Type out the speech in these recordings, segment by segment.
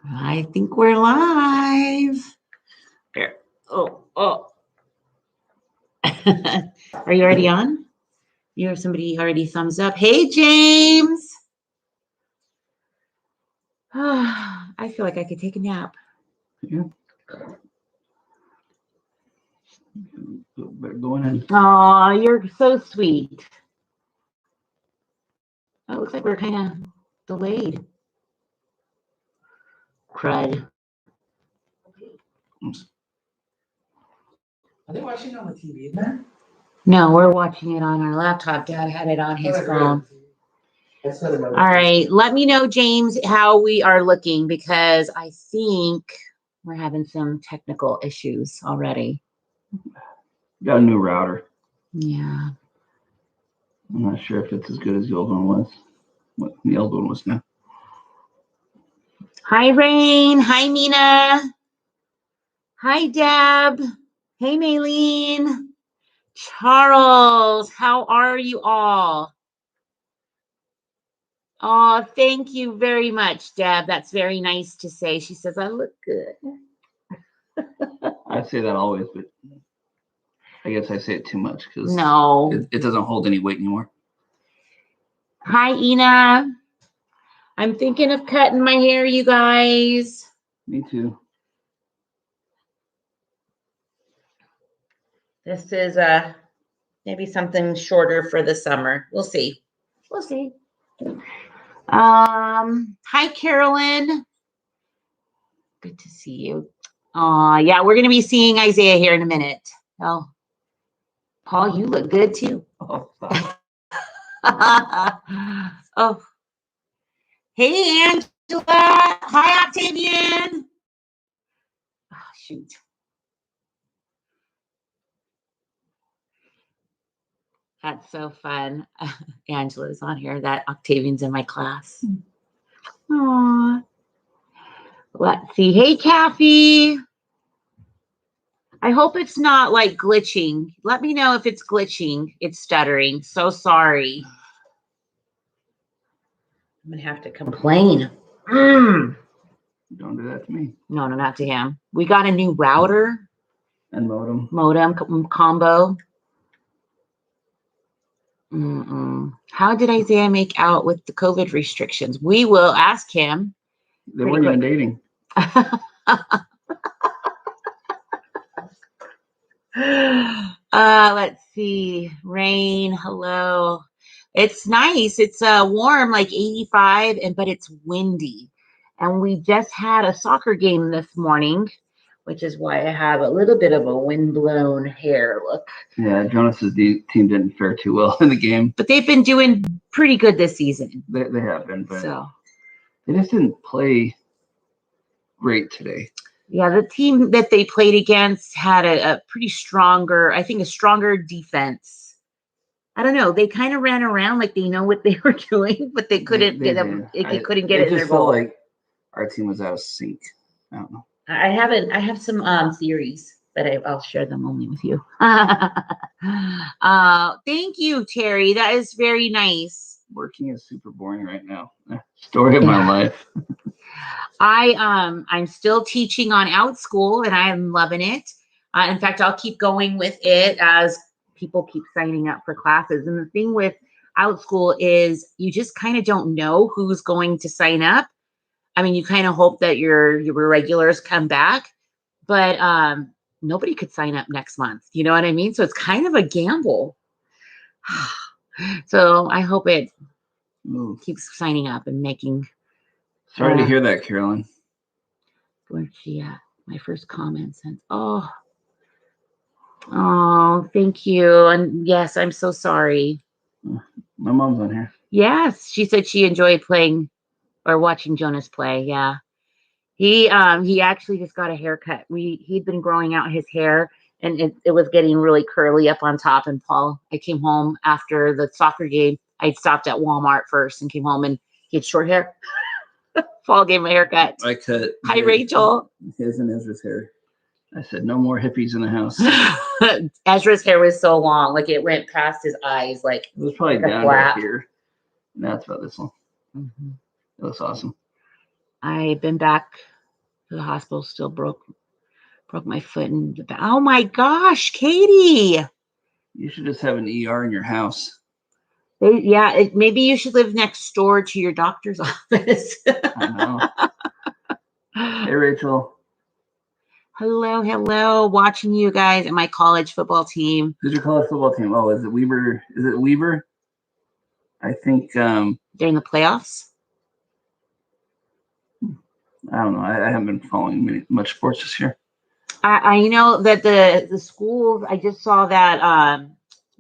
I think we're live. Here. Oh. Are you already on? You have somebody already thumbs up. Hey, James. I feel like I could take a nap. Yeah. Better go in. Oh, you're so sweet. Oh, it looks like we're kind of delayed. Crud. Are they watching on the TV there? No, we're watching it on our laptop. Dad had it on his phone. All right. Let me know, James, how we are looking, because I think we're having some technical issues already. Got a new router. Yeah. I'm not sure if it's as good as the old one was. What the old one was now. Hi, Rain. Hi, Nina. Hi, Deb. Hey, Maylene. Charles, how are you all? Oh, thank you very much, Deb. That's very nice to say. She says, I look good. I say that always, but I guess I say it too much because no, it doesn't hold any weight anymore. Hi, Ina. I'm thinking of cutting my hair, you guys. Me too. This is maybe something shorter for the summer. We'll see. We'll see. Hi, Carolyn. Good to see you. Yeah, we're gonna be seeing Isaiah here in a minute. Oh, Paul, you look good too. Oh, oh. Hey, Angela. Hi, Octavian. Oh, shoot. That's so fun. Angela's on here. That Octavian's in my class. Aww. Let's see. Hey, Kathy. I hope it's not like glitching. Let me know if it's glitching. It's stuttering. So sorry. I'm going to have to complain. Don't do that to me. No, not to him. We got a new router. And modem. Modem combo. How did Isaiah make out with the COVID restrictions? We will ask him. They weren't even dating. Let's see. Rain, hello. It's nice. It's warm, like 85, but it's windy. And we just had a soccer game this morning, which is why I have a little bit of a windblown hair look. Yeah, Jonas's team didn't fare too well in the game. But they've been doing pretty good this season. They have been, but so they just didn't play great today. Yeah, the team that they played against had a pretty stronger defense. I don't know. They kind of ran around like they know what they were doing, but they couldn't get them. They couldn't get it in their goal. Like our team was out of sync. I don't know. I have some theories, but I'll share them only with you. Thank you, Terry. That is very nice. Working is super boring right now. Story of my life. I'm still teaching on OutSchool, and I am loving it. In fact, I'll keep going with it as people keep signing up for classes. And the thing with OutSchool is you just kind of don't know who's going to sign up. I mean, you kind of hope that your regulars come back, but nobody could sign up next month. You know what I mean? So it's kind of a gamble. So I hope it keeps signing up and making. Sorry to hear that, Carolyn. Where's she at? My first comment since. Oh, thank you. And yes, I'm so sorry. My mom's on here. Yes, she said she enjoyed playing or watching Jonas play. Yeah. He actually just got a haircut. He'd been growing out his hair, and it was getting really curly up on top. And Paul, I came home after the soccer game. I'd stopped at Walmart first and came home, and he had short hair. Paul gave him a haircut. I cut. Hi, Rachel. His and Ezra's hair. I said, no more hippies in the house. Ezra's hair was so long, like it went past his eyes, like it was probably down right here. Now it's about this long. Mm-hmm. It looks awesome. I've been back to the hospital, still broke my foot in the back. Oh my gosh, Katie. You should just have an ER in your house. Maybe you should live next door to your doctor's office. I know. Hey, Rachel. Hello. Watching you guys and my college football team. Who's your college football team? Oh, is it Weber? Is it Weber? I think they're in the playoffs. I don't know. I haven't been following much sports this year. I know that the schools. I just saw that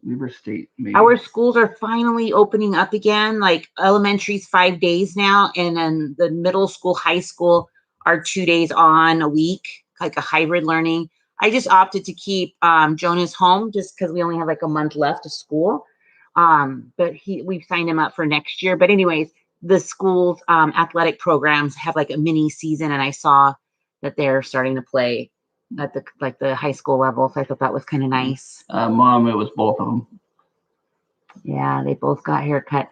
Weber State. Maybe. Our schools are finally opening up again. Like elementary's 5 days now, and then the middle school, high school are 2 days on a week, like a hybrid learning. I just opted to keep Jonas home just because we only have like a month left of school. But we've signed him up for next year. But anyways, the school's athletic programs have like a mini season, and I saw that they're starting to play at the high school level. So I thought that was kind of nice. Mom, it was both of them. Yeah, they both got haircuts.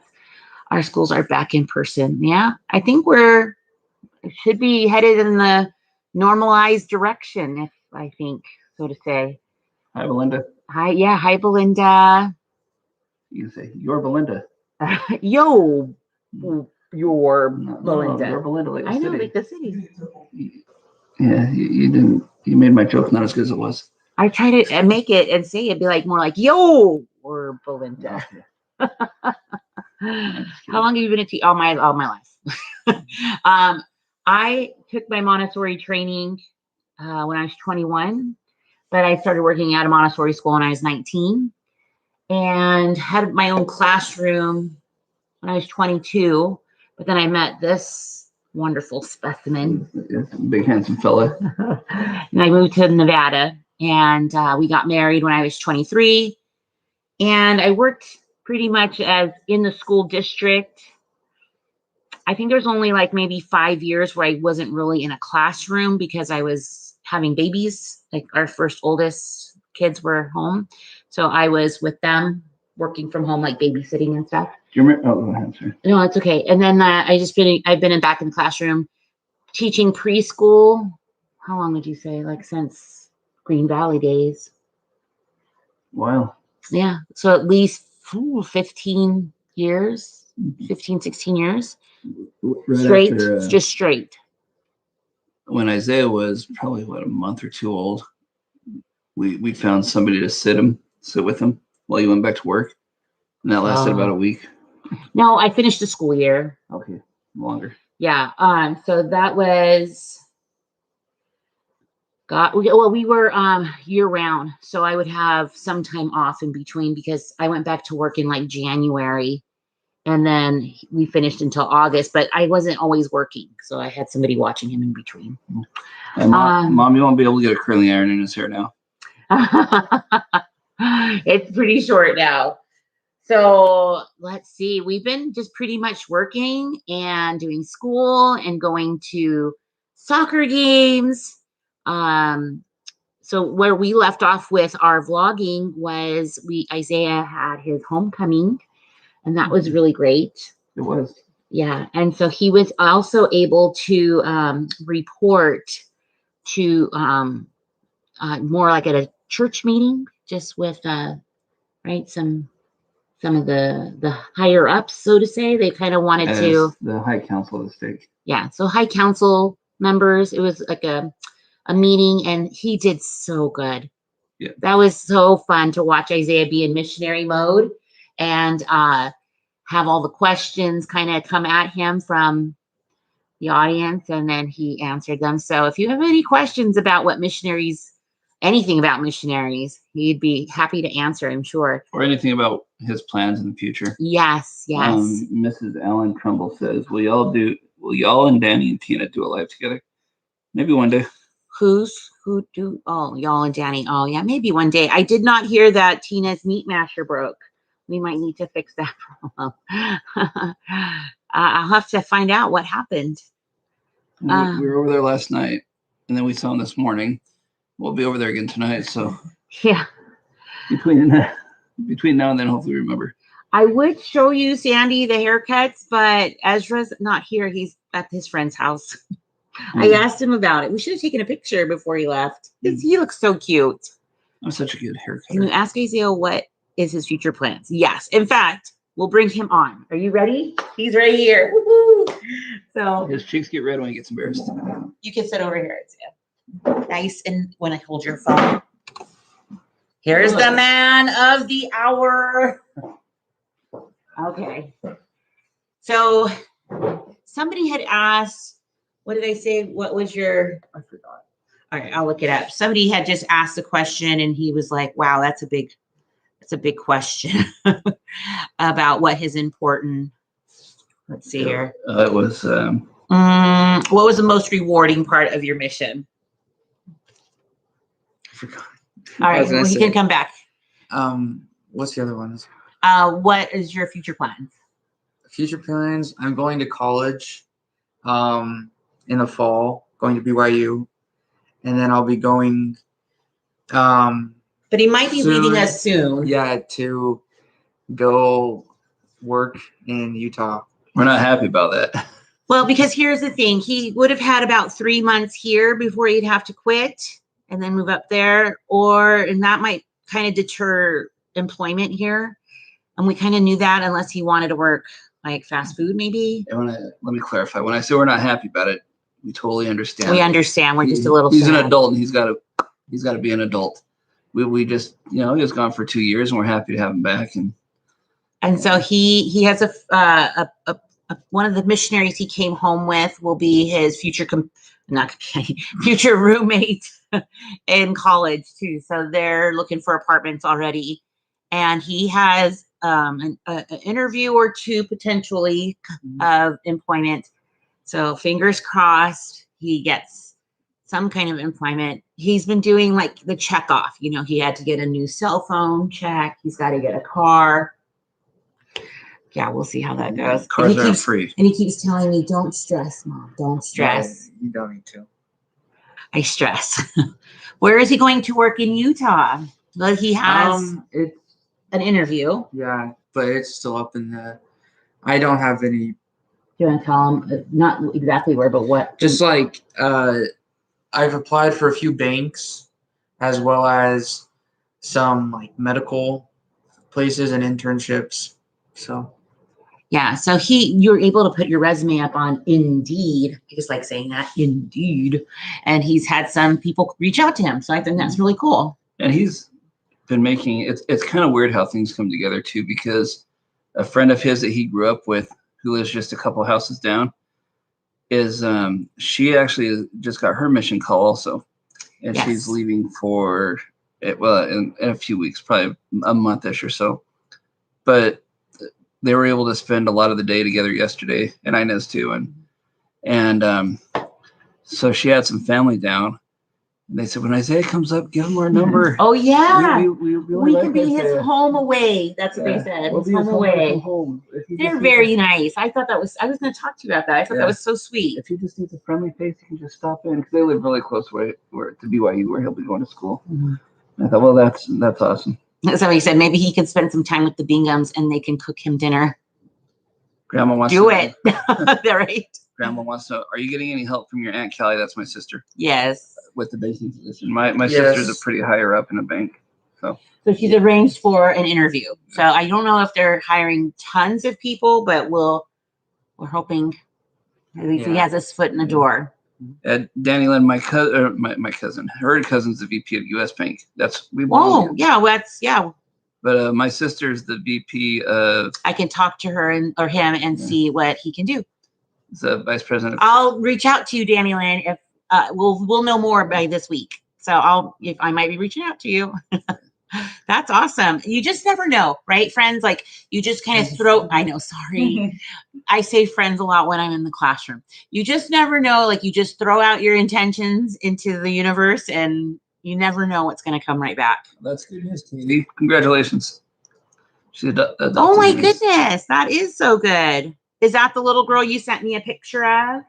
Our schools are back in person. Yeah, I think should be headed in the normalized direction, if I think so to say. Hi, Belinda. Hi, Belinda. You can say, you're Belinda. You're Belinda. No, you're Belinda, like I know, like the city. Yeah, you didn't. You made my joke not as good as it was. I try to make it and say it'd be like more like yo or Belinda. How long have you been a teacher? All my life. I took my Montessori training when I was 21, but I started working at a Montessori school when I was 19, and had my own classroom when I was 22. But then I met this wonderful specimen. Big handsome fella. And I moved to Nevada, and we got married when I was 23. And I worked pretty much as in the school district. I think there's only like maybe 5 years where I wasn't really in a classroom because I was having babies. Like our first oldest kids were home. So I was with them working from home, like babysitting and stuff. Do you remember? Oh, go ahead, sir. No, it's okay. And then I've been back in the classroom teaching preschool. How long would you say? Like since Green Valley days. Wow. Yeah. So at least 15 years, 15, 16 years. Right straight, after, just straight. When Isaiah was probably a month or two old, we found somebody to sit with him while he went back to work, and that lasted about a week. No, I finished the school year. Okay, longer. Yeah. So that was. We were year round, so I would have some time off in between because I went back to work in like January, and then we finished until August. But I wasn't always working, so I had somebody watching him in between. And Mom, you won't be able to get a curling iron in his hair now. It's pretty short now. So let's see. We've been just pretty much working and doing school and going to soccer games. So where we left off with our vlogging was Isaiah had his homecoming, and that was really great. It was. Yeah. And so he was also able to report to more like at a church meeting, just with some of the higher ups, so to say. They kind of wanted to the high council of the state. Yeah. So high council members. It was like a meeting, and he did so good. Yeah. That was so fun to watch Isaiah be in missionary mode and have all the questions kind of come at him from the audience, and then he answered them. So if you have any questions about anything about missionaries, he'd be happy to answer, I'm sure. Or anything about his plans in the future. Yes. Mrs. Allen Crumble says, will y'all and Danny and Tina do a live together? Maybe one day. Who do? Oh, y'all and Danny. Oh, yeah, maybe one day. I did not hear that Tina's meat masher broke. We might need to fix that problem. I'll have to find out what happened. We were over there last night, and then we saw him this morning. We'll be over there again tonight. So yeah, between now and then, hopefully remember. I would show you, Sandy, the haircuts, but Ezra's not here. He's at his friend's house. I asked him about it. We should have taken a picture before he left. He looks so cute. I'm such a good haircut. Can you ask Azio what is his future plans? Yes. In fact, we'll bring him on. Are you ready? He's right here. Woo-hoo. So His cheeks get red when he gets embarrassed. you can sit over here, Azio. Nice. And when I hold your phone, here's the man of the hour. Okay. So somebody had asked, what did I say? What was your, I forgot. All right, I'll look it up. Somebody had just asked a question and he was like, wow, that's a big question about what his important, let's see here. It was, what was the most rewarding part of your mission? I forgot. All right, well, he can come back. What's the other ones? What is your future plans? Future plans. I'm going to college in the fall, going to BYU. And then I'll be going But he might be soon. leaving us soon. Yeah, to go work in Utah. we're not happy about that. Well, because here's the thing. He would have had about 3 months here before he'd have to quit and then move up there. And that might kind of deter employment here. And we kind of knew that unless he wanted to work like fast food, maybe. And let me clarify. When I say we're not happy about it, we totally understand. We understand. We're just a little He's sad. an adult and he's got to be an adult. We just, he was gone for 2 years and we're happy to have him back. And so he has one of the missionaries he came home with will be his future future roommate in college too. So they're looking for apartments already, and he has an interview or two potentially of employment. So fingers crossed he gets some kind of employment. He's been doing like the check off. He had to get a new cell phone check. He's got to get a car. Yeah, we'll see how that goes. Cars aren't free. And he keeps telling me, don't stress, Mom. Don't stress. No, you don't need to. I stress. Where is he going to work in Utah? Well, he has It's an interview. yeah, but it's still up in the. I don't have any. Do you want to tell him? Not exactly where, but what? Just like I've applied for a few banks, as well as some like medical places and internships. So. Yeah, so you're able to put your resume up on Indeed. I just like saying that, Indeed. And he's had some people reach out to him. So I think that's really cool. And he's been making it's kind of weird how things come together too, because a friend of his that he grew up with, who lives just a couple houses down, is she actually just got her mission call also. And Yes. she's leaving for in a few weeks, probably a month-ish or so. But they were able to spend a lot of the day together yesterday, and Ines too. And so she had some family down. And they said, when Isaiah comes up, give him our number. Oh, yeah. We really We can like be Isaiah. his home away. That's what they said. We'll His be home away. home. If he They're just very needs nice. I was going to talk to you about that. I thought Yeah. that was so sweet. if he just needs a friendly face, he can just stop in, because they live really close to BYU, where he'll be going to school. Mhm. I thought, well, that's awesome. So he said maybe he can spend some time with the Binghams and they can cook him dinner. Grandma wants Do to it. Right? Grandma wants to know, are you getting any help from your Aunt Callie? That's my sister, Yes. with the banking position. My Yes. sister's a pretty higher up in a bank. So she's arranged for an interview. So I don't know if they're hiring tons of people, but we're hoping at least he Yeah. has his foot in the door. Danny Lynn, my cousin, her cousin's the VP of US Bank. We belong Oh, here. yeah. Well, yeah. But my sister's the VP of I can talk to her or him and Yeah. see what he can do. the vice president. I'll reach out to you, Danny Lynn, if we'll know more by this week. So if I might be reaching out to you. That's awesome. You just never know, right, friends? Like you just kind of I know, sorry. I say friends a lot when I'm in the classroom. You just never know. Like you just throw out your intentions into the universe and you never know what's going to come right back. That's good news, Katie. Congratulations. She's adopted Oh my niece. goodness. That is so good. Is that the little girl you sent me a picture of?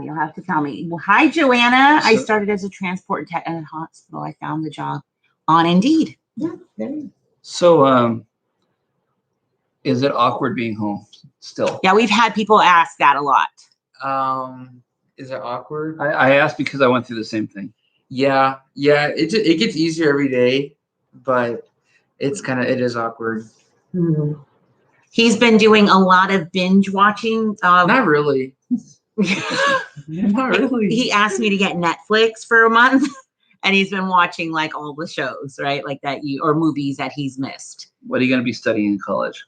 You'll have to tell me. Well, hi, Joanna. I So- started as a transport tech at a hospital. I found the job on Indeed. Yeah, there you go. So Is it awkward being home still? Yeah, we've had people ask that a lot. Is it awkward? I asked because I went through the same thing. Yeah. It gets easier every day, but it is awkward. Mhm. He's been doing a lot of binge watching. Not really. Not really. He asked me to get Netflix for a month, and he's been watching like all the shows, right? Like that or movies that he's missed. What are you going to be studying in college?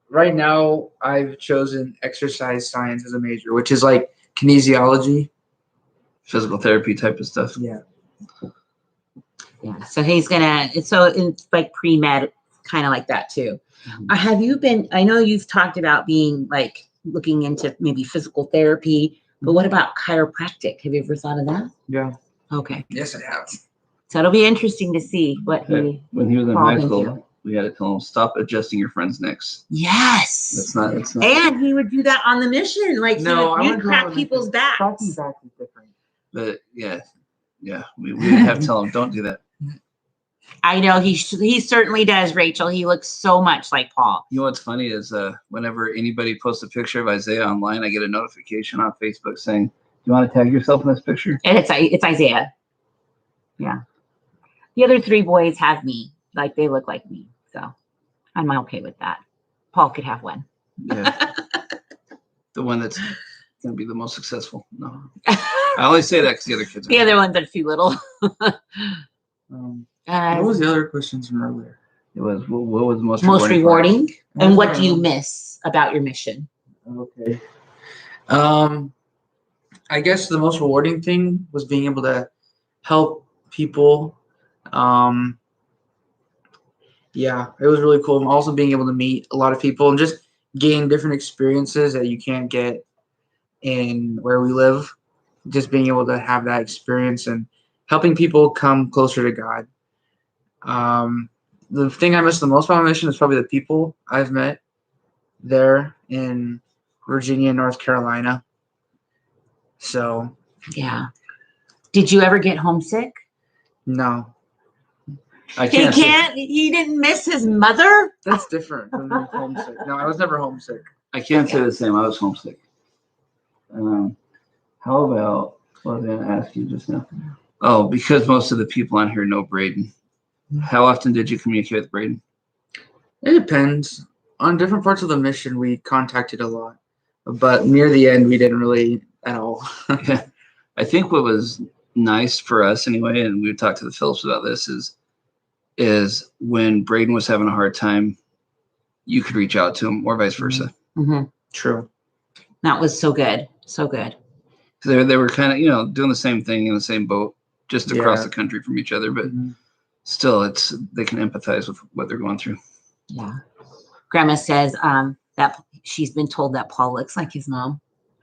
Right now I've chosen exercise science as a major, which is like kinesiology. Physical therapy type of stuff. Yeah. Yeah. So he's gonna. It's like pre-med, kind of like that too. Have you been? I know you've talked about being like looking into maybe physical therapy, but what about chiropractic? Have you ever thought of that? Yeah. Okay. Yes, I have. So it'll be interesting to see what he. When he was in Fall high school, into. we had to tell him, stop adjusting your friend's necks. Yes. It's not. And he would do that on the mission. Like No, I he would wouldn't go crack on the people's backs. Cracking back is different. But yeah. We would have to tell him, don't do that. I know he certainly does, Rachel. He looks so much like Paul. You know what's funny is whenever anybody posts a picture of Isaiah online, I get a notification on Facebook saying, "Do you want to tag yourself in this picture?" And it's Isaiah. Yeah. The other three boys have me. Like they look like me. So I'm okay with that. Paul could have one. Yeah. The one that's going to be the most successful. No. I always say that because the other kids are. The other ones are too little. What was the other questions from earlier? It was what was the most rewarding? part? And what do you miss about your mission? Okay. I guess the most rewarding thing was being able to help people. Yeah, it was really cool. Also being able to meet a lot of people and just gain different experiences that you can't get in where we live. Just being able to have that experience and helping people come closer to God. The thing I miss the most about my mission is probably the people I've met there in Virginia and North Carolina. So Yeah. Did you ever get homesick? no, I He can't. can't. He didn't miss his mother. that's different from being homesick. No, I was never homesick. I can't say the same. I was homesick. How about what was I going to ask you just now? Oh, because most of the people on here know Braden. How often did you communicate with Braden? It depends. On different parts of the mission, we contacted a lot, but near the end, we didn't really at all. I think what was nice for us anyway, and we talked to the Phillips about this, is when Braden was having a hard time, you could reach out to him, or vice versa. Mm-hmm. True. That was so good. So good. They were kind of doing the same thing in the same boat, just across Yeah. the country from each other, but Mhm. still, they can empathize with what they're going through. Yeah. Grandma says that she's been told that Paul looks like his mom.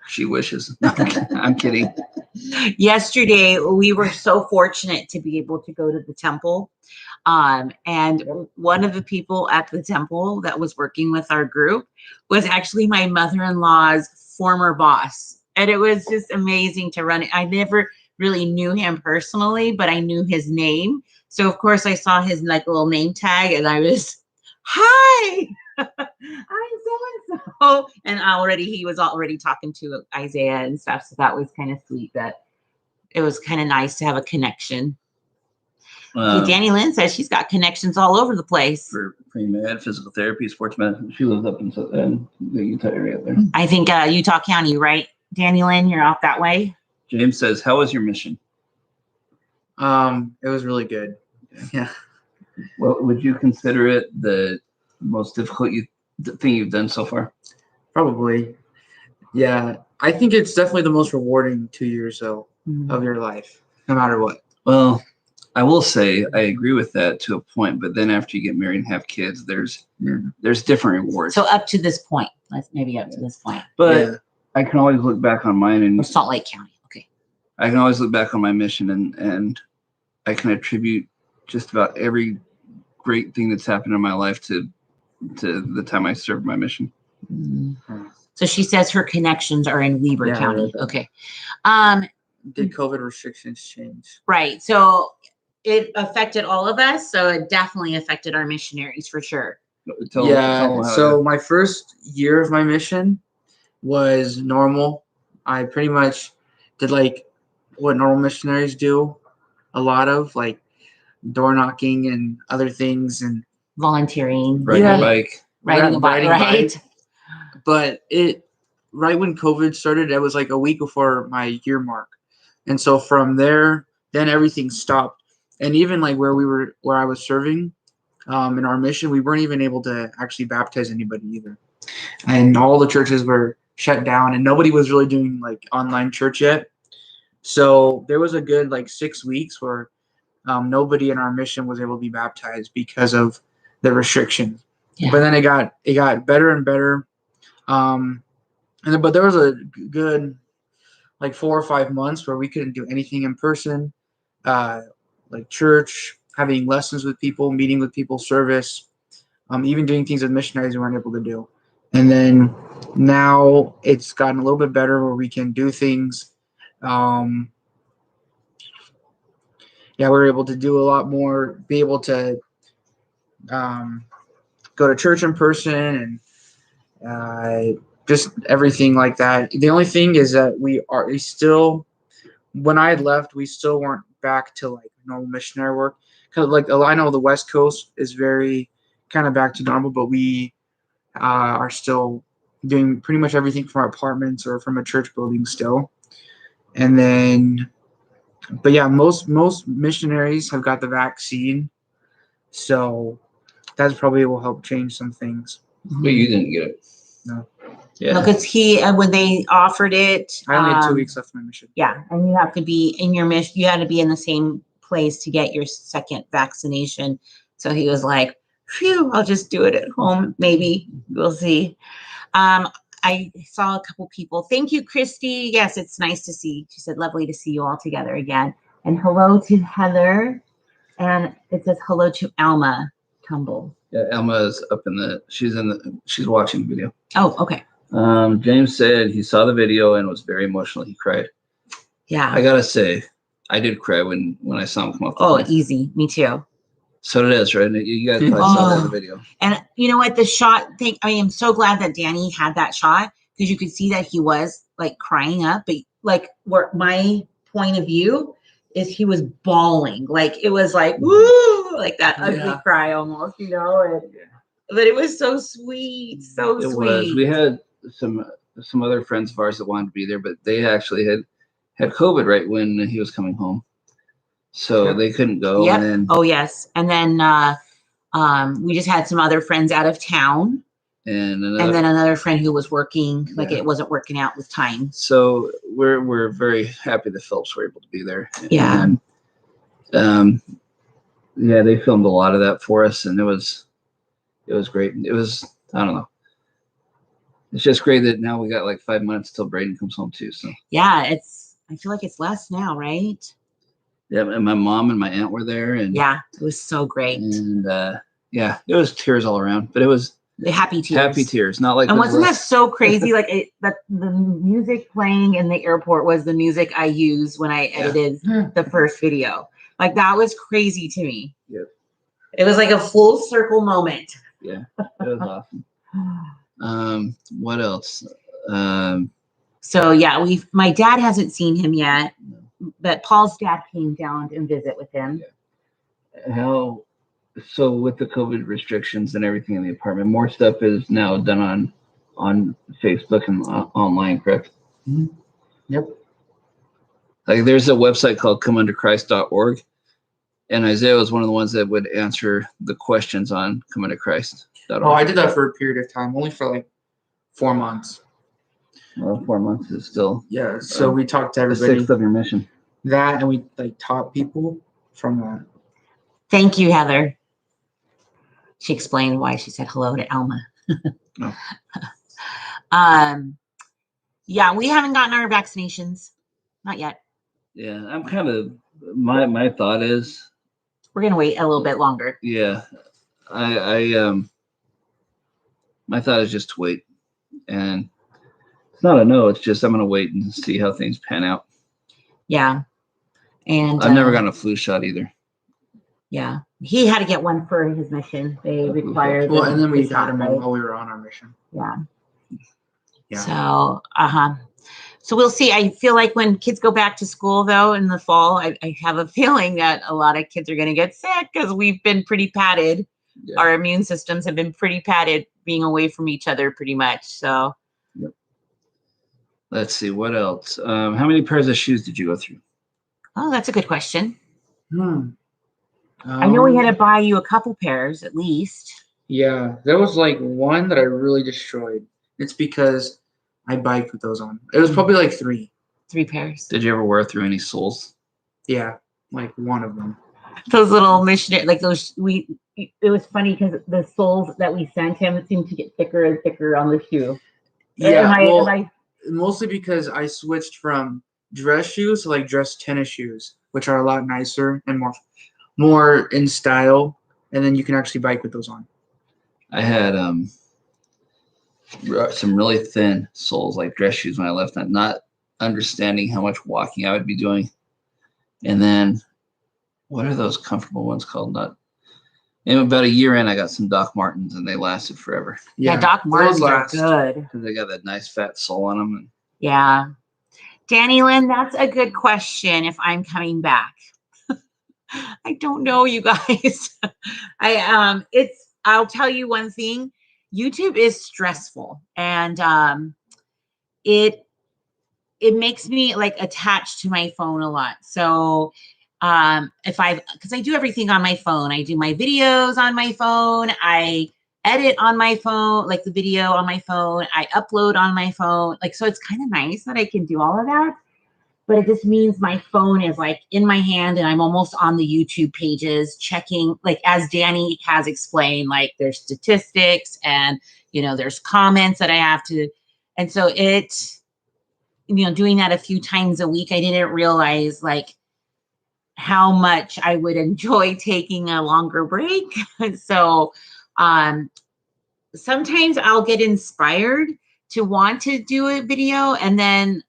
She wishes. I'm kidding. Yesterday, we were so fortunate to be able to go to the temple. And one of the people at the temple that was working with our group was actually my mother-in-law's former boss. And it was just amazing to run it. I never really knew him personally, but I knew his name. So of course I saw his like little name tag and I was, hi, I'm so-and-so. And he was already talking to Isaiah and stuff. So that was kind of sweet that it was kind of nice to have a connection. Danny Lynn says she's got connections all over the place. For pre-med, physical therapy, sports medicine. She lives up in the Utah area up there. I think Utah County, right? Danny Lynn, you're out that way. James says, how was your mission? It was really good. Yeah. Well, would you consider it the most difficult thing you've done so far? Probably. Yeah. I think it's definitely the most rewarding 2 years though of your life, no matter what. Well, I will say I agree with that to a point, but then after you get married and have kids, there's different rewards. So up to this point, maybe up to this point. But Yeah. I can always look back on mine, Or and Salt Lake County. Okay. I can always look back on my mission, and I can attribute just about every great thing that's happened in my life to the time I served my mission. So she says her connections are in Weber Yeah, I County. read that. Okay. Did COVID restrictions change? Right. So it affected all of us. So it definitely affected our missionaries for sure. Tell Yeah. them how So my first year of my mission was normal. I pretty much did like what normal missionaries do, a lot of like door knocking and other things, and Volunteering. riding Yeah. a bike. Riding a bike, riding right? bike. But right when COVID started, it was like a week before my year mark, and so from there, then everything stopped. And even like where I was serving, in our mission, we weren't even able to actually baptize anybody either, and all the churches were shut down, and nobody was really doing like online church yet. So there was a good like 6 weeks where nobody in our mission was able to be baptized because of the restrictions. Yeah. But then it got better and better. But there was a good like 4 or 5 months where we couldn't do anything in person, like church, having lessons with people, meeting with people, service, even doing things with missionaries we weren't able to do. And then now it's gotten a little bit better where we can do things. We're able to do a lot more, be able to go to church in person, and just everything like that. The only thing is that we still, when I had left, we still weren't back to like normal missionary work. Cause like I know the West Coast is very kind of back to normal, but we are still doing pretty much everything from our apartments or from a church building still. And then, but yeah, most missionaries have got the vaccine, so that's probably will help change some things. But you didn't get it. No. Yeah. Because when they offered it, I only had 2 weeks left of my mission. yeah, and you have to be in your mission. You had to be in the same place to get your second vaccination. So he was like, "Phew, I'll just do it at home. Maybe we'll see." I saw a couple people. Thank you, Christy. Yes, it's nice to see. She said, "Lovely to see you all together again." And hello to Heather. And it says hello to Alma Tumble. Yeah, Elma is up she's watching the video. Oh, okay. James said he saw the video and was very emotional. He cried. Yeah. I gotta say, I did cry when I saw him come off the Oh, plane. easy. Me too. So did Ez, right? You guys probably saw that in the video. And you know what? The shot thing, I am so glad that Danny had that shot because you could see that he was like crying up. But like where my point of view is he was bawling. Like it was like, woo, like that ugly cry almost, you know? But it was so sweet. So It sweet. was. We had some other friends of ours that wanted to be there, but they actually had COVID right when he was coming home. So they couldn't go. Yep. And then, oh, yes. And then we just had some other friends out of town. and then another friend who was working, like it wasn't working out with time. So we're very happy that Phillips were able to be there. Yeah. And they filmed a lot of that for us, and it was great. It was, I don't know. It's just great that now we got like 5 months till Braden comes home too. So yeah, I feel like it's less now, right? yeah, and my mom and my aunt were there, and yeah, it was so great. And it was tears all around, but it was the happy tears. Happy tears, not like. And wasn't that so crazy? Like that the music playing in the airport was the music I used when I edited the first video. Like that was crazy to me. Yep. It was like a full circle moment. Yeah, it was awesome. What else? So yeah, my dad hasn't seen him yet, but Paul's dad came down and visit with him. Yeah. So with the COVID restrictions and everything in the apartment, more stuff is now done on Facebook and online, correct? Mm-hmm. Yep. Like there's a website called comeunderchrist.org, and Isaiah was one of the ones that would answer the questions on comeunderchrist.org. Oh, I did that for a period of time, only for like 4 months. Well, 4 months is still. Yeah. So we talked to everybody. A sixth of your mission. That, and we like taught people from that. Thank you, Heather. She explained why she said hello to Alma. Yeah, we haven't gotten our vaccinations. Not yet. Yeah, I'm kind of, my thought is. We're going to wait a little bit longer. Yeah. My thought is just to wait. And it's not a no, it's just I'm going to wait and see how things pan out. Yeah. And I've never gotten a flu shot either. Yeah. he had to get one for his mission. They required. Well, and then we it's had not him right. while we were on our mission. Yeah. Yeah. So, so we'll see. I feel like when kids go back to school, though, in the fall, I have a feeling that a lot of kids are going to get sick because we've been pretty padded. Yeah. Our immune systems have been pretty padded being away from each other pretty much. So, Yep. Let's see. What else? How many pairs of shoes did you go through? oh, that's a good question. I know we had to buy you a couple pairs at least. Yeah, there was like one that I really destroyed. It's because I biked with those on. It was probably like 3. 3 pairs. Did you ever wear through any soles? Yeah, like one of them. Those little missionary, like those, it was funny because the soles that we sent him seemed to get thicker and thicker on the shoe. Yeah, Am I mostly because I switched from dress shoes to like dress tennis shoes, which are a lot nicer and more in style, and then you can actually bike with those on. I had some really thin soles, like dress shoes, when I left, not understanding how much walking I would be doing. And then, what are those comfortable ones called? And about a year in, I got some Doc Martens, and they lasted forever. Yeah, Doc Martens are good. Because they got that nice fat sole on them. And yeah. Danny Lynn, that's a good question if I'm coming back. I don't know, you guys. I'll tell you one thing. YouTube is stressful, and it makes me like attached to my phone a lot. So because I do everything on my phone. I do my videos on my phone. I edit on my phone, like the video on my phone. I upload on my phone. Like, so it's kind of nice that I can do all of that. But it just means my phone is like in my hand and I'm almost on the YouTube pages checking, like as Danny has explained, like there's statistics and, there's comments that I have to. And so doing that a few times a week, I didn't realize like how much I would enjoy taking a longer break. So sometimes I'll get inspired to want to do a video, and then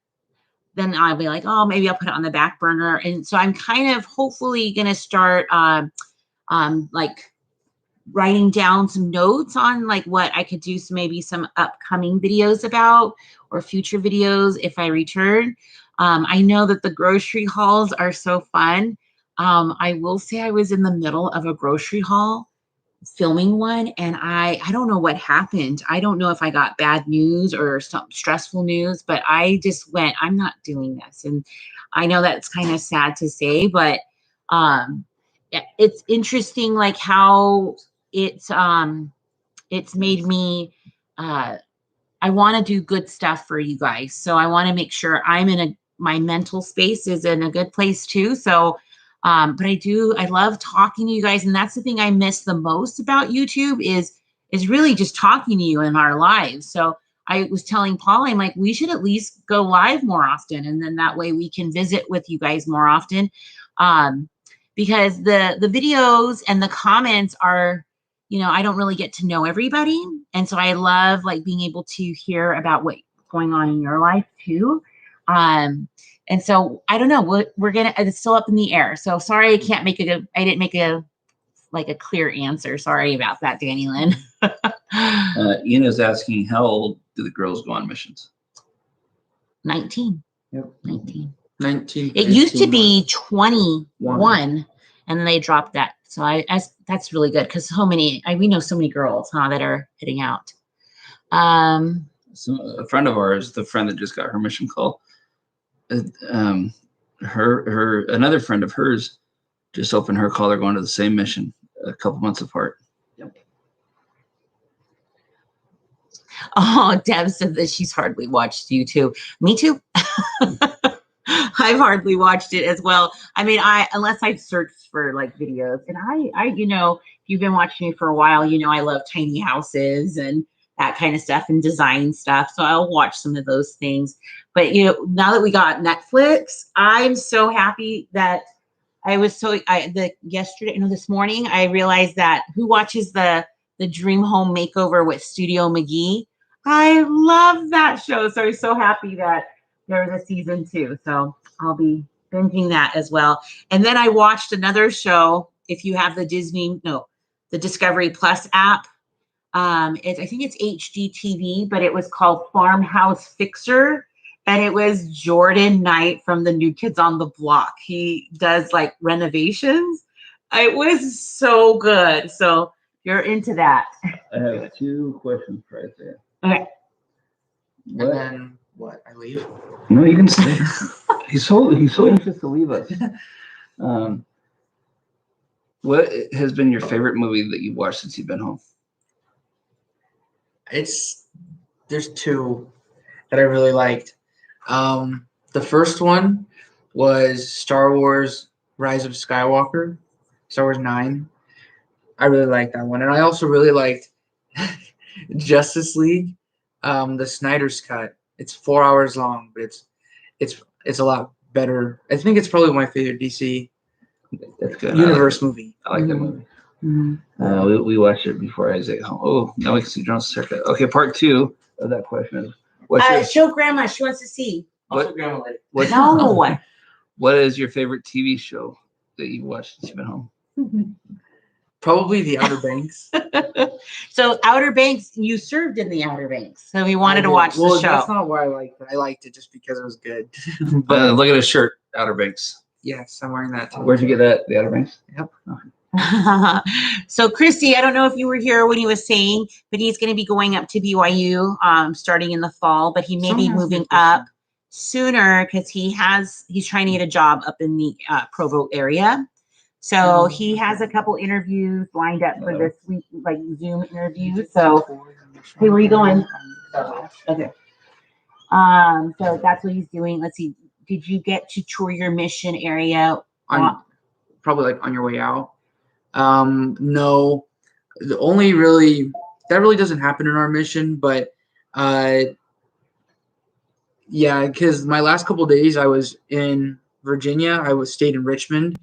I'll be like, oh, maybe I'll put it on the back burner. And so I'm kind of hopefully going to start like writing down some notes on like what I could do. So maybe some upcoming videos about, or future videos if I return. I know that the grocery hauls are so fun. I will say I was in the middle of a grocery haul filming one, and I don't know what happened. I don't know if I got bad news or some stressful news, but I just went, I'm not doing this. And I know that's kind of sad to say, but it's interesting like how it's made me I want to do good stuff for you guys. So I want to make sure I'm my mental space is in a good place too. So but I love talking to you guys. And that's the thing I miss the most about YouTube is really just talking to you in our lives. So I was telling Paul, I'm like, we should at least go live more often. And then that way we can visit with you guys more often. Because the videos and the comments are, I don't really get to know everybody. And so I love like being able to hear about what's going on in your life too. And so I don't know, it's still up in the air. So sorry, I didn't make a clear answer. Sorry about that, Danny Lynn. Ines asking, how old do the girls go on missions? 19. Yep. 19. 19. It used to be 21, and then they dropped that. So that's really good because we know so many girls, that are heading out. So a friend of ours, the friend that just got her mission call, another friend of hers just opened her call. They're going to the same mission a couple months apart. Yep. Oh, Deb said that she's hardly watched YouTube. Me too. I've hardly watched it as well. I mean, unless I've searched for like videos, and I if you've been watching me for a while, I love tiny houses and that kind of stuff and design stuff. So I'll watch some of those things. But now that we got Netflix, I'm so happy that this morning I realized that who watches the Dream Home Makeover with Studio McGee? I love that show. So I'm so happy that there's a season 2. So I'll be binging that as well. And then I watched another show. if you have the the Discovery Plus app. I think it's HGTV, but it was called Farmhouse Fixer, and it was Jordan Knight from the New Kids on the Block. He does like renovations. It was so good. So you're into that. I have 2 questions right there. Okay. What? And then what? I leave. No, you can stay. he's so anxious to leave us. What has been your favorite movie that you've watched since you've been home? There's 2 that I really liked. The first one was Star Wars Rise of Skywalker, Star Wars 9. I really liked that one. And I also really liked Justice League, the Snyder's Cut. It's 4 hours long, but it's a lot better. I think it's probably my favorite DC That's good. universe movie. I like that movie. Mm-hmm. We watched it before Isaac. Oh, now we can see John's haircut. Okay, part 2 of that question is Show Grandma. She wants to see. What- Grandma later. No. what is your favorite TV show that you watched since you've been home? Probably The Outer Banks. So Outer Banks, you served in the Outer Banks, so we wanted to watch Well, the show. that's not why I liked it. I liked it just because it was good. But Look at his shirt, Outer Banks. yes, I'm wearing that too. Where'd you get that? The Outer Banks? Yep. So Christy, I don't know if you were here when he was saying, but he's going to be going up to BYU starting in the fall, but he may be moving up sooner because he's trying to get a job up in the Provo area. So he has a couple interviews lined up for this week, like Zoom interviews. So hey, where are you going? Okay. So that's what he's doing. Let's see. Did you get to tour your mission area? Probably like on your way out. No, the only really that really doesn't happen in our mission, but yeah, because my last couple of days I was in Virginia. I stayed in Richmond,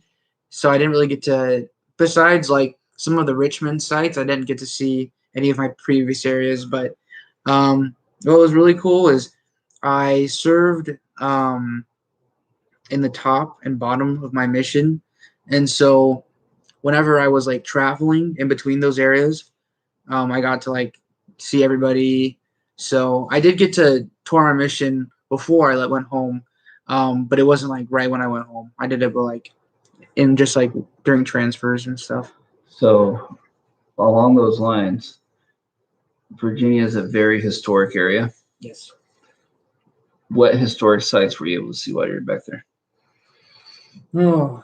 so I didn't really get to. Besides, like some of the Richmond sites, I didn't get to see any of my previous areas. But what was really cool is I served in the top and bottom of my mission, and so whenever I was like traveling in between those areas, I got to like see everybody. So I did get to tour my mission before I went home, but it wasn't like right when I went home. I did it like in just like during transfers and stuff. So along those lines, Virginia is a very historic area. Yes. What historic sites were you able to see while you were back there? Oh,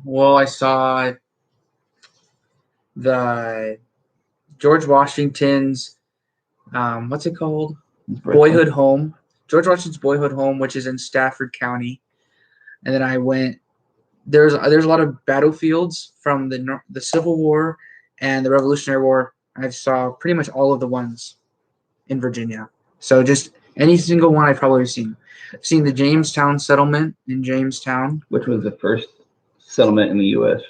well, I saw the George Washington's, what's it called? Boyhood Home. George Washington's Boyhood Home, which is in Stafford County. And then I went, there's a lot of battlefields from the Civil War and the Revolutionary War. I saw pretty much all of the ones in Virginia. So just any single one I've probably seen. I've seen the Jamestown settlement in Jamestown. Which was the first settlement in the U.S.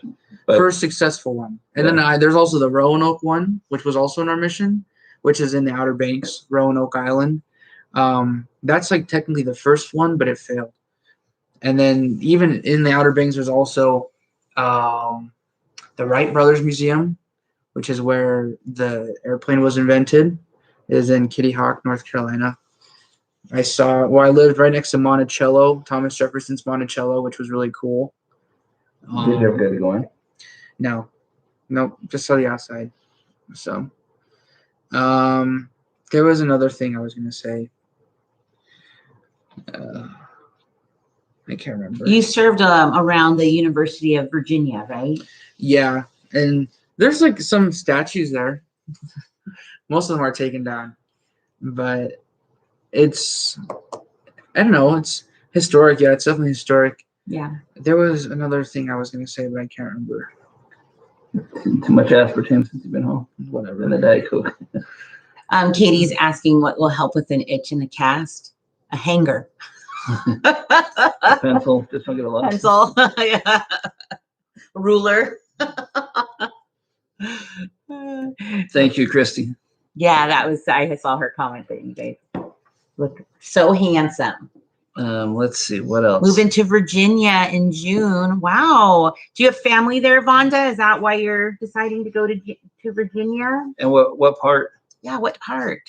First successful one. And then there's also the Roanoke one, which was also in our mission, which is in the Outer Banks, Roanoke Island. That's like technically the first one, but it failed. And then even in the Outer Banks, there's also the Wright Brothers Museum, which is where the airplane was invented. It is in Kitty Hawk, North Carolina. I lived right next to Monticello, Thomas Jefferson's Monticello, which was really cool. Did you ever get to go in? No, just saw the outside. So, there was another thing I was going to say. I can't remember. You served around the University of Virginia, right? Yeah, and there's like some statues there. Most of them are taken down, but it's, I don't know, it's historic. Yeah, it's definitely historic. Yeah. There was another thing I was going to say, but I can't remember. Too much aspartame since you've been home. Whatever. And the Diet Coke. Katie's asking what will help with an itch in a cast. A hanger. A pencil. Just don't get a lot. Pencil. Yeah. Ruler. Thank you, Christy. Yeah, I saw her comment that you guys look so handsome. Let's see what else. Moving to Virginia in June. Wow. Do you have family there, Vonda? Is that why you're deciding to go to Virginia? And what part? Yeah, what part?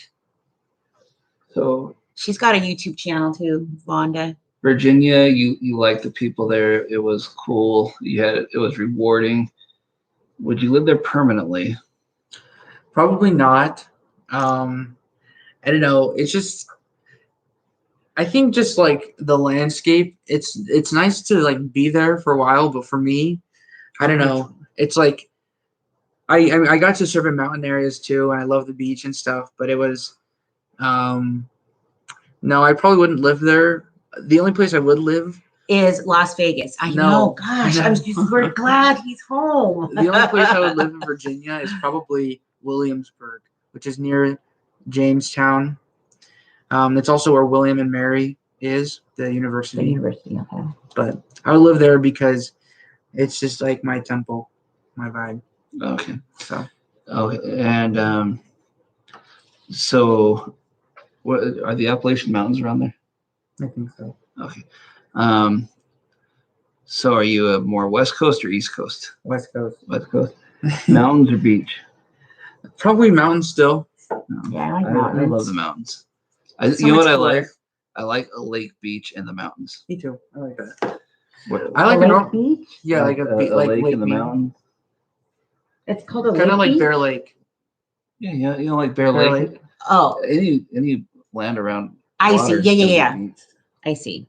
So She's got a YouTube channel too, Vonda. Virginia, you like the people there. It was cool. It was rewarding. Would you live there permanently? Probably not. I don't know. It's just, I think just like the landscape, it's nice to like be there for a while, but for me, I don't know. It's like I got to surf in mountain areas too, and I love the beach and stuff, but it was no, I probably wouldn't live there. The only place I would live Is Las Vegas. I No, know. Gosh, no. I'm just we're glad he's home. the only place I would live in Virginia is probably Williamsburg, which is near Jamestown. It's also where William and Mary is, the The university. university, okay. But I would live there because it's just like my temple, my vibe. Okay. So Okay. And so, what are the Appalachian Mountains around there? I think so. Okay. So are you a more West Coast or East Coast? West Coast. West Coast. Mountains or beach? Probably mountains still. Yeah, I like I mountains. love the mountains. So you know much what I cooler. like? I like a lake beach and the mountains. Me too. I like that. What, I like a a lake beach. Yeah, like a lake Lake in the Mead. mountains. It's called a Kind of lake like beach? Bear Lake. Yeah, you know, like Bear Bear Lake. Lake. Oh, Any land around. I see. water is Yeah, yeah, gonna be yeah. neat. I see.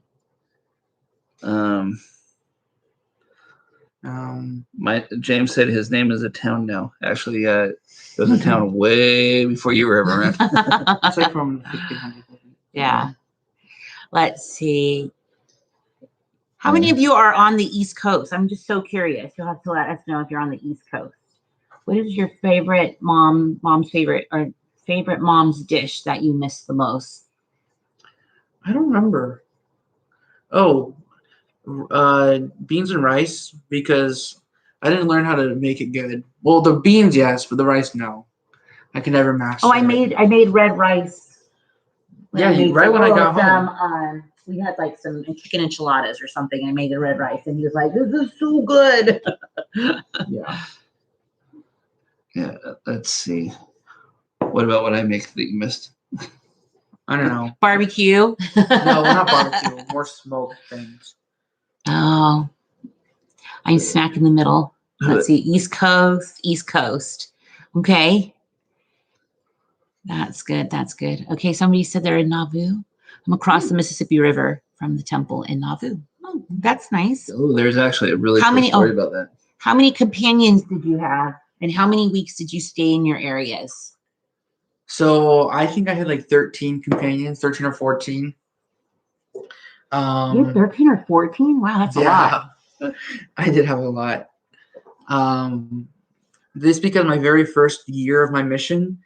James said his name is a town now. Actually, it was a town way before you were ever around. It's like from 1500. Yeah. Let's see. How many of you are on the East Coast? I'm just so curious. You'll have to let us know if you're on the East Coast. What is your favorite mom's favorite or favorite mom's dish that you miss the most? I don't remember. Oh, beans and rice, because I didn't learn how to make it good. Well, the beans, yes, but the rice, no. I can never master Oh, I it. made red rice. Yeah, right when I got home. We had like some chicken enchiladas or something, and I made the red rice, and he was like, "This is so good." Yeah. Yeah, let's see. What about what I make that you missed? I don't know. Barbecue. No, not barbecue. More smoked things. Oh, I'm smack in the middle. Let's see, East Coast. Okay. That's good. That's good. Okay, somebody said they're in Nauvoo. I'm across the Mississippi River from the temple in Nauvoo. Oh, that's nice. Oh, there's actually a really How cool many- story oh. about that. How many companions did you have? And how many weeks did you stay in your areas? So I think I had like 13 companions, 13 or 14. You have 13 or 14? Wow, that's a lot. I did have a lot. This because my very first year of my mission,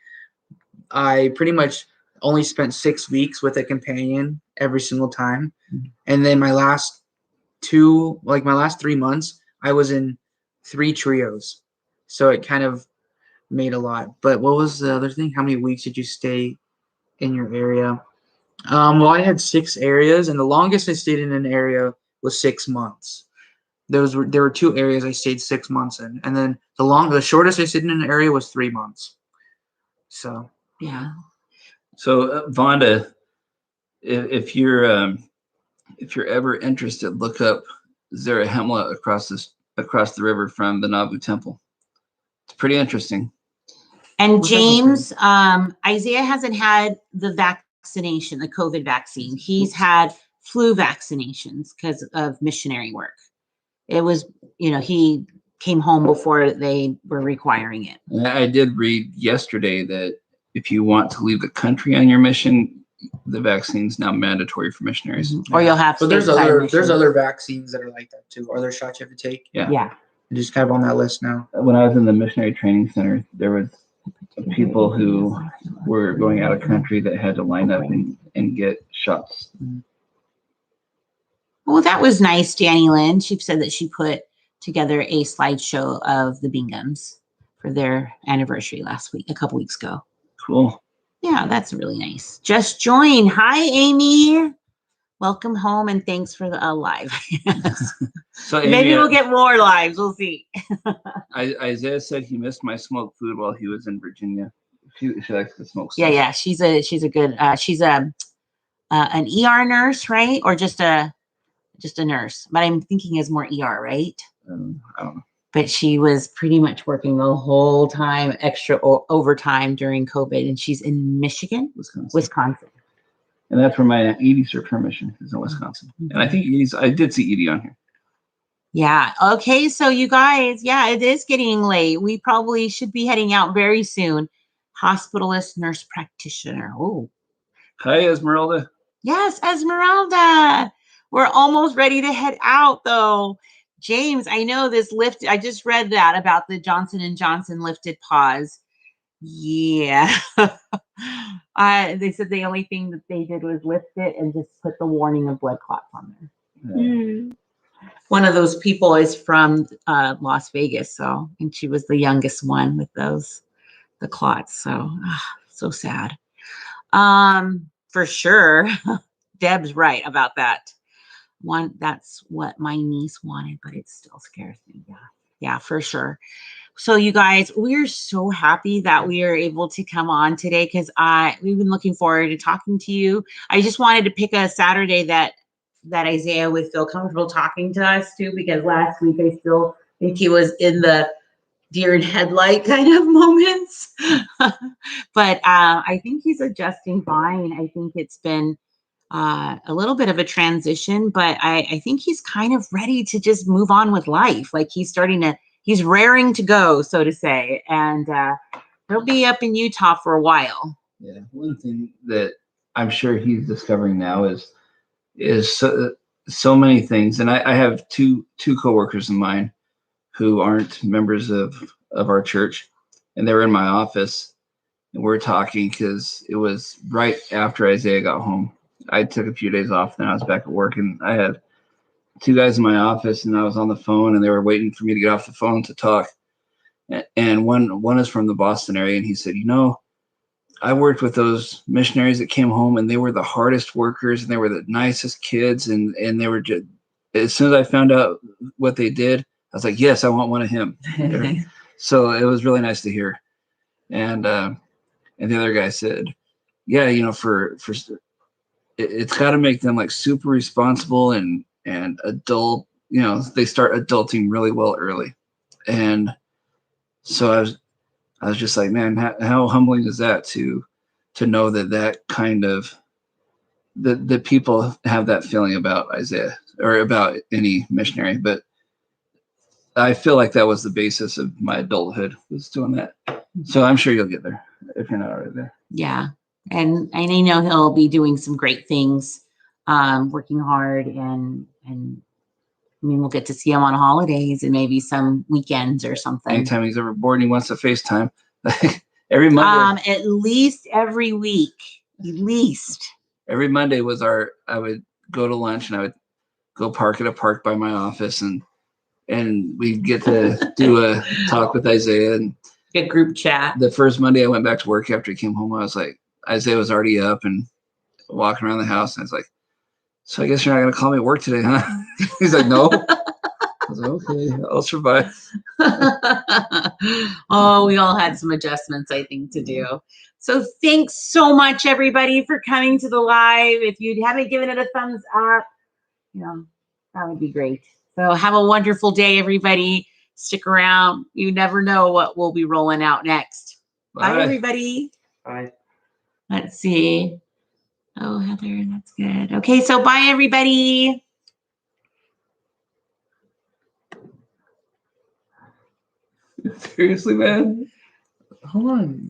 I pretty much only spent 6 weeks with a companion every single time. And then my last 3 months, I was in 3 trios. So it kind of made a lot. But what was the other thing? How many weeks did you stay in your area? Well, I had 6 areas, and the longest I stayed in an area was 6 months. There were 2 areas I stayed 6 months in, and then the shortest I stayed in an area was 3 months. So Yeah. So Vonda, if you're ever interested, look up Zarahemla across the river from the Nauvoo Temple. It's pretty interesting. And What's that James, Isaiah hasn't had the vaccination, the COVID vaccine. He's had flu vaccinations because of missionary work. It was, he came home before they were requiring it. And I did read yesterday that if you want to leave the country on your mission, the vaccine's now mandatory for missionaries. Or you'll have to. But there's stay inside other mission. vaccines that are like that too. Are there shots you have to take? Yeah. Yeah. Just kind of on that list now. When I was in the missionary training center, there was people who were going out of country that had to line up and get shots. Well, that was nice, Danny Lynn. She said that she put together a slideshow of the Binghams for their anniversary a couple weeks ago. Cool. Yeah, that's really nice. Just join. Hi, Amy. welcome home and thanks for the live. Yes. So Amy, Maybe we'll get more lives. We'll see. Isaiah said he missed my smoked food while he was in Virginia. She likes to smoke Yeah, stuff. yeah. She's a good she's an ER nurse, right? Or just a nurse. But I'm thinking is more ER, right? I don't know. But she was pretty much working the whole time, extra overtime during COVID, and she's in Michigan, Wisconsin. And that's where my Aunt Edie served her mission, is in Wisconsin. And I think I did see Edie on here. Yeah. Okay. So you guys, yeah, it is getting late. We probably should be heading out very soon. Hospitalist, nurse practitioner. Oh, Hi, Esmeralda. yes, Esmeralda. We're almost ready to head out, though. James, I know this lift. I just read that about the Johnson & Johnson lifted pause. Yeah. They said the only thing that they did was lift it and just put the warning of blood clots on there. Yeah. One of those people is from Las Vegas, and she was the youngest one with the clots. So so sad. For sure. Deb's right about that. That's what my niece wanted, but it still scares me. Yeah, for sure. So you guys, we're so happy that we are able to come on today because we've been looking forward to talking to you. I just wanted to pick a Saturday that Isaiah would feel comfortable talking to us too, because last week I still think he was in the deer in headlight kind of moments. But I think he's adjusting fine. I think it's been a little bit of a transition, but I think he's kind of ready to just move on with life. Like he's raring to go, so to say. And he'll be up in Utah for a while. Yeah. One thing that I'm sure he's discovering now is so many things. And I have two coworkers of mine who aren't members of our church, and they were in my office, and we're talking because it was right after Isaiah got home. I took a few days off, then I was back at work, and I had two guys in my office, and I was on the phone, and they were waiting for me to get off the phone to talk. And one is from the Boston area, and he said, I worked with those missionaries that came home, and they were the hardest workers, and they were the nicest kids, and they were just, as soon as I found out what they did, I was like, yes, I want one of him. So it was really nice to hear. And the other guy said, yeah, for it's got to make them like super responsible and adult. They start adulting really well early. And so I was just like, man, how humbling is that to know that kind of that people have that feeling about Isaiah or about any missionary. But I feel like that was the basis of my adulthood, was doing that. So I'm sure you'll get there if you're not already there. Yeah. And I know he'll be doing some great things, working hard, and I mean, we'll get to see him on holidays and maybe some weekends or something. Anytime he's ever bored and he wants to FaceTime, every Monday. At least every week. At least. Every Monday was I would go to lunch and I would go park at a park by my office, and we'd get to do a talk with Isaiah. And a group chat. The first Monday I went back to work after he came home, I was like, Isaiah was already up and walking around the house, and I was like, so I guess you're not going to call me at work today, huh? He's like, no. I was like, okay, I'll survive. Oh, we all had some adjustments, I think, to do. So thanks so much, everybody, for coming to the live. If you haven't given it a thumbs up, that would be great. So have a wonderful day, everybody. Stick around. You never know what we'll be rolling out next. Bye everybody. Bye. Let's see. Oh, Heather, that's good. Okay, so bye, everybody. Seriously, man? Hold on.